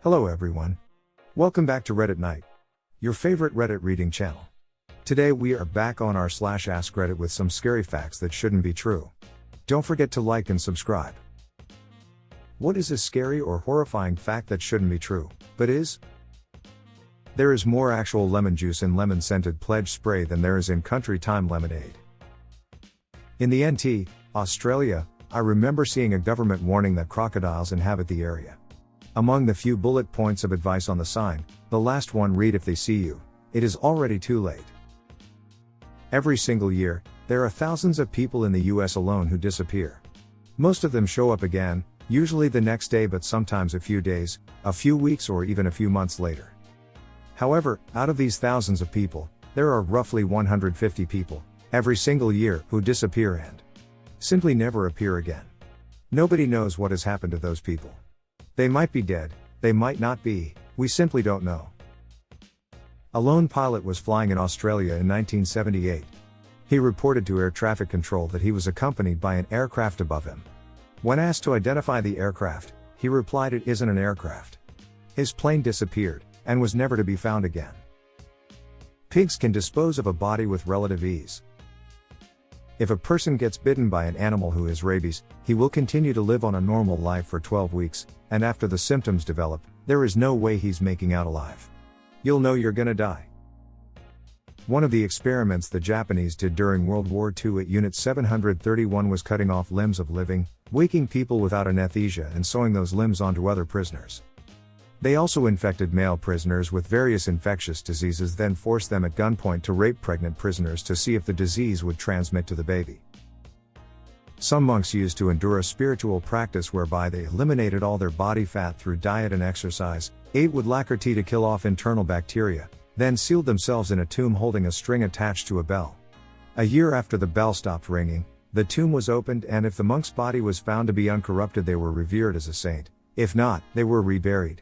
Hello everyone. Welcome back to Reddit Night, your favorite Reddit reading channel. Today we are back on our /Askreddit with some scary facts that shouldn't be true. Don't forget to like and subscribe. What is a scary or horrifying fact that shouldn't be true, but is? There is more actual lemon juice in lemon-scented pledge spray than there is in country time lemonade. In the NT, Australia, I remember seeing a government warning that crocodiles inhabit the area. Among the few bullet points of advice on the sign, the last one read, "If they see you, it is already too late." Every single year, there are thousands of people in the US alone who disappear. Most of them show up again, usually the next day, but sometimes a few days, a few weeks, or even a few months later. However, out of these thousands of people, there are roughly 150 people, every single year, who disappear and simply never appear again. Nobody knows what has happened to those people. They might be dead, they might not be, we simply don't know. A lone pilot was flying in Australia in 1978. He reported to air traffic control that he was accompanied by an aircraft above him. When asked to identify the aircraft, he replied, "It isn't an aircraft." His plane disappeared, and was never to be found again. Pigs can dispose of a body with relative ease. If a person gets bitten by an animal who has rabies, he will continue to live on a normal life for 12 weeks, and after the symptoms develop, there is no way he's making out alive. You'll know you're gonna die. One of the experiments the Japanese did during World War II at Unit 731 was cutting off limbs of living, waking people without anesthesia and sewing those limbs onto other prisoners. They also infected male prisoners with various infectious diseases, then forced them at gunpoint to rape pregnant prisoners to see if the disease would transmit to the baby. Some monks used to endure a spiritual practice whereby they eliminated all their body fat through diet and exercise, ate wood lacquer tea to kill off internal bacteria, then sealed themselves in a tomb holding a string attached to a bell. A year after the bell stopped ringing, the tomb was opened, and if the monk's body was found to be uncorrupted, they were revered as a saint. If not, they were reburied.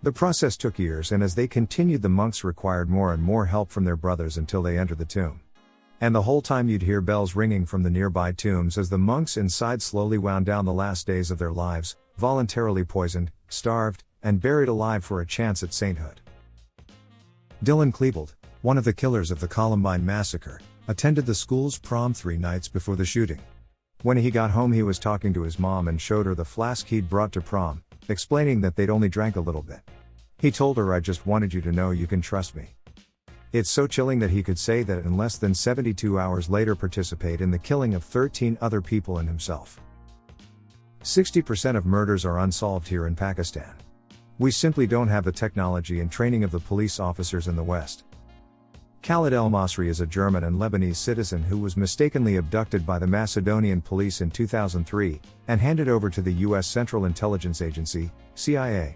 The process took years, and as they continued, the monks required more and more help from their brothers until they entered the tomb. And the whole time you'd hear bells ringing from the nearby tombs as the monks inside slowly wound down the last days of their lives, voluntarily poisoned, starved, and buried alive for a chance at sainthood. Dylan Klebold, one of the killers of the Colombian massacre, attended the school's prom 3 nights before the shooting. When he got home, he was talking to his mom and showed her the flask he'd brought to prom, explaining that they'd only drank a little bit. He told her, "I just wanted you to know you can trust me." It's so chilling that he could say that in less than 72 hours later participate in the killing of 13 other people and himself. 60% of murders are unsolved here in Pakistan. We simply don't have the technology and training of the police officers in the West. Khalid El-Masri is a German and Lebanese citizen who was mistakenly abducted by the Macedonian police in 2003, and handed over to the US Central Intelligence Agency, CIA.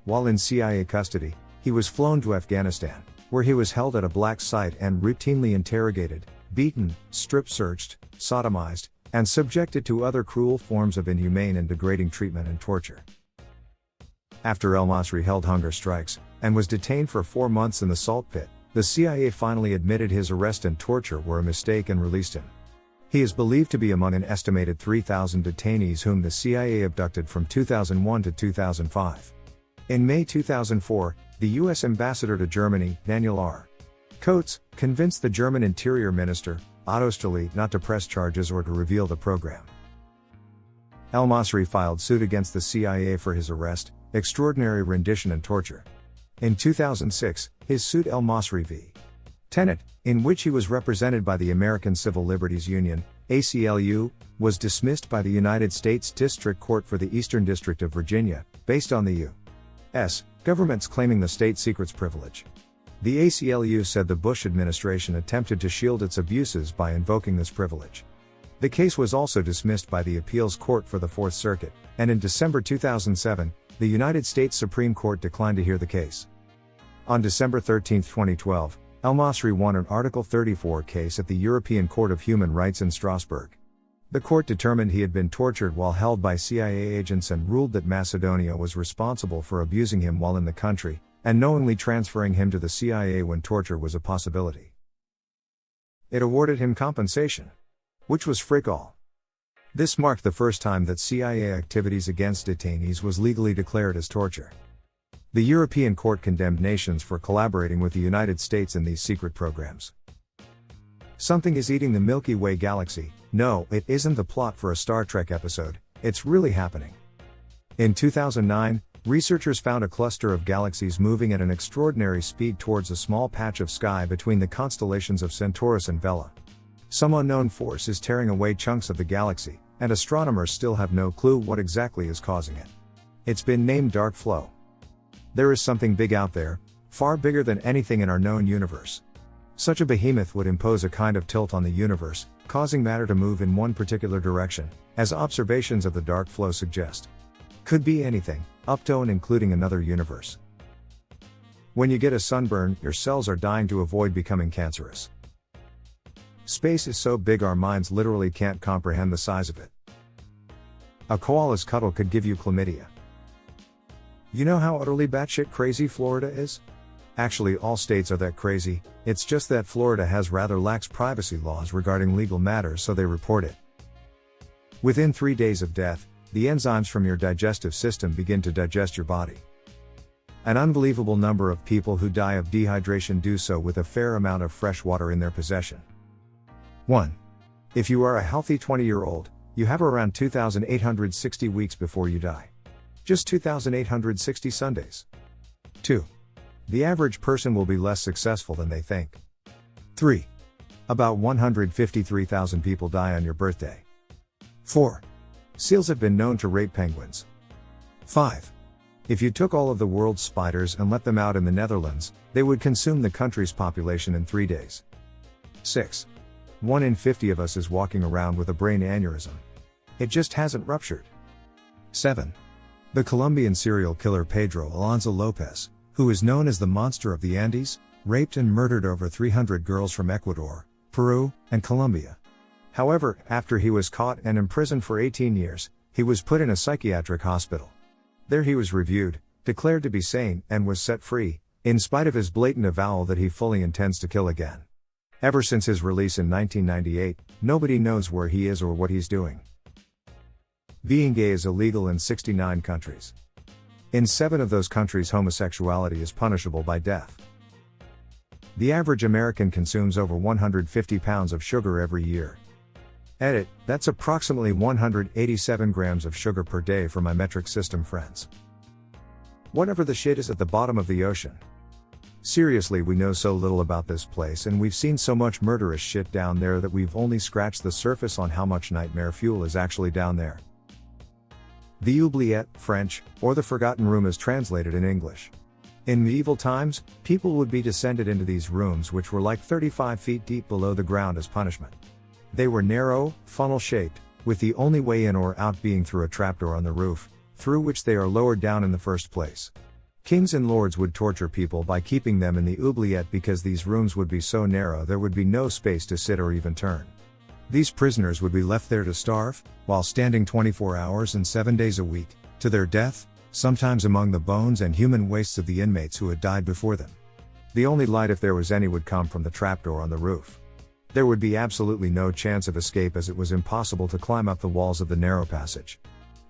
While in CIA custody, he was flown to Afghanistan, where he was held at a black site and routinely interrogated, beaten, strip-searched, sodomized, and subjected to other cruel forms of inhumane and degrading treatment and torture. After El-Masri held hunger strikes, and was detained for 4 months in the salt pit, the CIA finally admitted his arrest and torture were a mistake and released him. He is believed to be among an estimated 3,000 detainees whom the CIA abducted from 2001 to 2005. In May 2004, the U.S. ambassador to Germany, Daniel R. Coates, convinced the German Interior Minister, Otto Stahli, not to press charges or to reveal the program. El-Masri filed suit against the CIA for his arrest, extraordinary rendition and torture. In 2006, his suit El-Masri v. Tenet, in which he was represented by the American Civil Liberties Union, ACLU, was dismissed by the United States District Court for the Eastern District of Virginia, based on the U.S. government's claiming the state secrets privilege. The ACLU said the Bush administration attempted to shield its abuses by invoking this privilege. The case was also dismissed by the Appeals Court for the Fourth Circuit, and in December 2007, the United States Supreme Court declined to hear the case. On December 13, 2012, El-Masri won an Article 34 case at the European Court of Human Rights in Strasbourg. The court determined he had been tortured while held by CIA agents and ruled that Macedonia was responsible for abusing him while in the country, and knowingly transferring him to the CIA when torture was a possibility. It awarded him compensation, which was frick all. This marked the first time that CIA activities against detainees was legally declared as torture. The European Court condemned nations for collaborating with the United States in these secret programs. Something is eating the Milky Way galaxy. No, it isn't the plot for a Star Trek episode, it's really happening. In 2009, researchers found a cluster of galaxies moving at an extraordinary speed towards a small patch of sky between the constellations of Centaurus and Vela. Some unknown force is tearing away chunks of the galaxy, and astronomers still have no clue what exactly is causing it. It's been named dark flow. There is something big out there, far bigger than anything in our known universe. Such a behemoth would impose a kind of tilt on the universe, causing matter to move in one particular direction, as observations of the dark flow suggest. Could be anything, up to and including another universe. When you get a sunburn, your cells are dying to avoid becoming cancerous. Space is so big our minds literally can't comprehend the size of it. A koala's cuddle could give you chlamydia. You know how utterly batshit crazy Florida is? Actually, all states are that crazy, it's just that Florida has rather lax privacy laws regarding legal matters, so they report it. Within 3 days of death, the enzymes from your digestive system begin to digest your body. An unbelievable number of people who die of dehydration do so with a fair amount of fresh water in their possession. 1. If you are a healthy 20-year-old, you have around 2,860 weeks before you die. Just 2,860 Sundays. 2. The average person will be less successful than they think. 3. About 153,000 people die on your birthday. 4. Seals have been known to rape penguins. 5. If you took all of the world's spiders and let them out in the Netherlands, they would consume the country's population in 3 days. 6. 1 in 50 of us is walking around with a brain aneurysm. It just hasn't ruptured. 7. The Colombian serial killer Pedro Alonso Lopez, who is known as the Monster of the Andes, raped and murdered over 300 girls from Ecuador, Peru, and Colombia. However, after he was caught and imprisoned for 18 years, he was put in a psychiatric hospital. There he was reviewed, declared to be sane, and was set free, in spite of his blatant avowal that he fully intends to kill again. Ever since his release in 1998, nobody knows where he is or what he's doing. Being gay is illegal in 69 countries. In 7 of those countries, homosexuality is punishable by death. The average American consumes over 150 pounds of sugar every year. Edit, that's approximately 187 grams of sugar per day for my metric system friends. Whatever the shit is at the bottom of the ocean. Seriously, we know so little about this place, and we've seen so much murderous shit down there that we've only scratched the surface on how much nightmare fuel is actually down there. The oubliette, French, or the forgotten room is translated in English. In medieval times, people would be descended into these rooms, which were like 35 feet deep below the ground, as punishment. They were narrow, funnel-shaped, with the only way in or out being through a trapdoor on the roof, through which they are lowered down in the first place. Kings and lords would torture people by keeping them in the oubliette because these rooms would be so narrow there would be no space to sit or even turn. These prisoners would be left there to starve, while standing 24 hours and 7 days a week, to their death, sometimes among the bones and human wastes of the inmates who had died before them. The only light, if there was any, would come from the trapdoor on the roof. There would be absolutely no chance of escape, as it was impossible to climb up the walls of the narrow passage.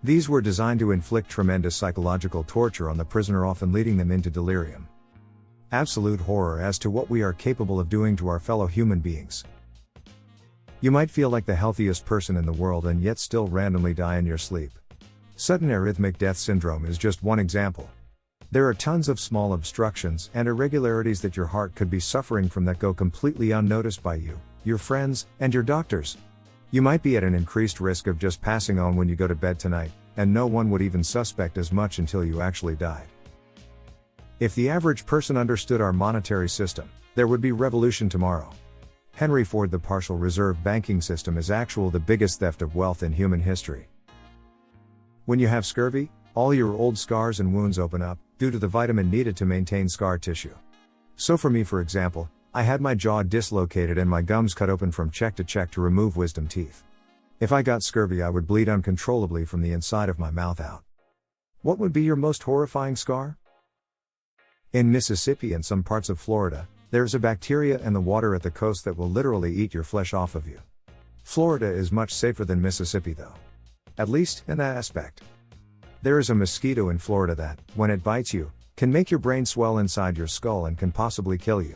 These were designed to inflict tremendous psychological torture on the prisoner, often leading them into delirium. Absolute horror as to what we are capable of doing to our fellow human beings. You might feel like the healthiest person in the world and yet still randomly die in your sleep. Sudden arrhythmic death syndrome is just one example. There are tons of small obstructions and irregularities that your heart could be suffering from that go completely unnoticed by you, your friends, and your doctors. You might be at an increased risk of just passing on when you go to bed tonight, and no one would even suspect as much until you actually died. If the average person understood our monetary system, there would be revolution tomorrow. Henry Ford: the partial reserve banking system is the biggest theft of wealth in human history. When you have scurvy, all your old scars and wounds open up, due to the vitamin needed to maintain scar tissue. So for me, for example, I had my jaw dislocated and my gums cut open from cheek to remove wisdom teeth. If I got scurvy, I would bleed uncontrollably from the inside of my mouth out. What would be your most horrifying scar? In Mississippi and some parts of Florida, there is a bacteria in the water at the coast that will literally eat your flesh off of you. Florida is much safer than Mississippi though. At least, in that aspect. There is a mosquito in Florida that, when it bites you, Can make your brain swell inside your skull and can possibly kill you.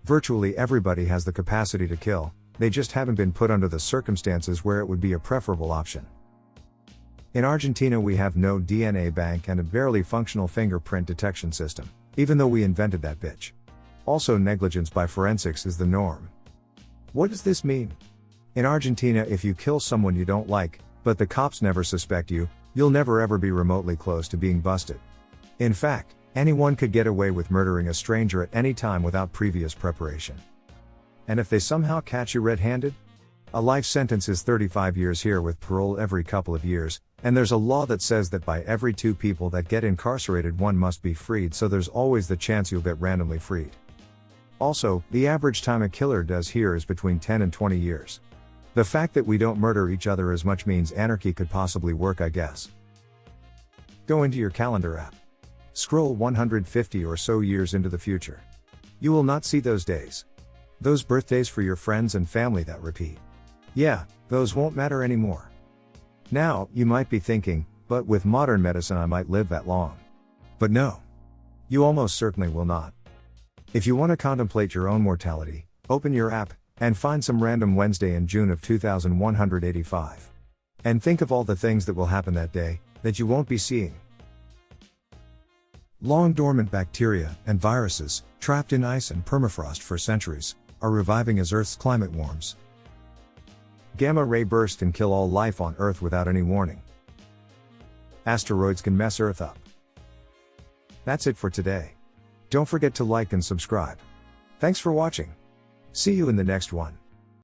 Virtually everybody has the capacity to kill, they just haven't been put under the circumstances where it would be a preferable option. In Argentina we have no DNA bank and a barely functional fingerprint detection system, even though we invented that bitch. Also, negligence by forensics is the norm. What does this mean? In Argentina, if you kill someone you don't like, but the cops never suspect you, you'll never ever be remotely close to being busted. In fact, anyone could get away with murdering a stranger at any time without previous preparation. And if they somehow catch you red-handed? A life sentence is 35 years here with parole every couple of years, and there's a law that says that by every 2 people that get incarcerated one must be freed, so there's always the chance you'll get randomly freed. Also, the average time a killer does here is between 10 and 20 years. The fact that we don't murder each other as much means anarchy could possibly work, I guess. Go into your calendar app. Scroll 150 or so years into the future. You will not see those days. Those birthdays for your friends and family that repeat. Yeah, those won't matter anymore. Now, you might be thinking, but with modern medicine I might live that long. But no. You almost certainly will not. If you want to contemplate your own mortality, open your app, and find some random Wednesday in June of 2185. And think of all the things that will happen that day, that you won't be seeing. Long dormant bacteria and viruses, trapped in ice and permafrost for centuries, are reviving as Earth's climate warms. Gamma-ray bursts can kill all life on Earth without any warning. Asteroids can mess Earth up. That's it for today. Don't forget to like and subscribe. Thanks for watching. See you in the next one.